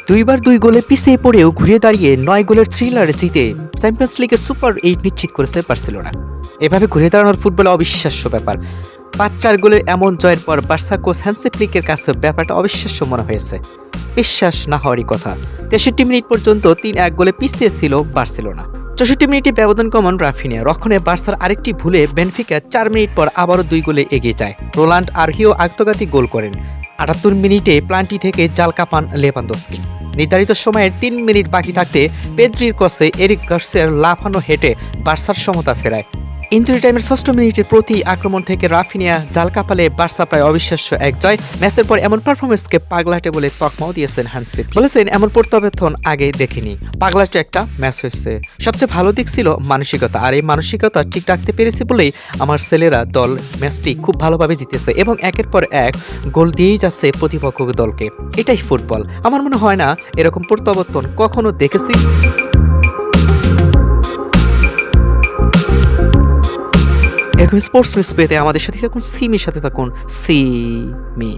দুইবার 2 গোলে পিছিয়ে পড়েও ঘুরে দাঁড়িয়ে 9 গোলের থ্রিলারে জিতে চ্যাম্পিয়ন্স লিগের সুপার 8 নিশ্চিত করেছে বার্সেলোনা। এভাবে ঘুরে দাঁড়ানোর ফুটবলে অবিশ্বাস্য ব্যাপার। 5-4 গোলের এমন জয়ের পর বার্সা কোচ হ্যান্সি ফ্লিকের কাছে ব্যাপারটা অবিশ্বাস্য মনে হয়েছে। বিশ্বাস না হওয়ারই কথা। 63 মিনিট পর্যন্ত 3-1 গোলে পিছিয়ে ছিল বার্সেলোনা। 64 মিনিটে ব্যবধান কমান রাফিনিয়া। রক্ষণে বার্সার আরেকটি ভুলে বেনফিকা 4 মিনিট পর আবারও 2 গোলে এগিয়ে যায়। রোলান্ড আরহিও আত্মঘাতী গোল করেন। 78 মিনিটে প্লান্টি থেকে জাল কাপান লেভানদস্কি। নির্ধারিত সময়ের 3 মিনিট বাকি থাকতে পেদ্রির ক্রসে এরিক গার্সিয়ার লাফানো হেঁটে বার্সার সমতা ফেরায়। ইনজুরি টাইমের 6 মিনিটের প্রতি আক্রমণ থেকে রাফিনিয়া জাল কাপালে বার্সা প্রায় অবিশ্বাস্য এক জয়। ম্যাচের পর এমন পারফরমেন্সকে পাগলাটে বলে তকমাও দিয়েছেন হ্যান্সি। বলেছেন এমন প্রত্যাবর্তন আগে দেখিনি। পাগলাটে একটা ম্যাচ হয়েছে। সবচেয়ে ভালো দিক ছিল মানসিকতা, আর এই মানসিকতা ঠিক রাখতে পেরেছে বলেই আমার ছেলেরা দল ম্যাচটি খুব ভালোভাবে জিতেছে এবং একের পর এক গোল দিয়েই যাচ্ছে প্রতিপক্ষ দলকে। এটাই ফুটবল। আমার মনে হয় না এরকম প্রত্যাবর্তন কখনো দেখেছি। এরকম স্পোর্টস নিউজ পেতে আমাদের সাথে থাকুন, সিমির সাথে থাকুন, সিমি।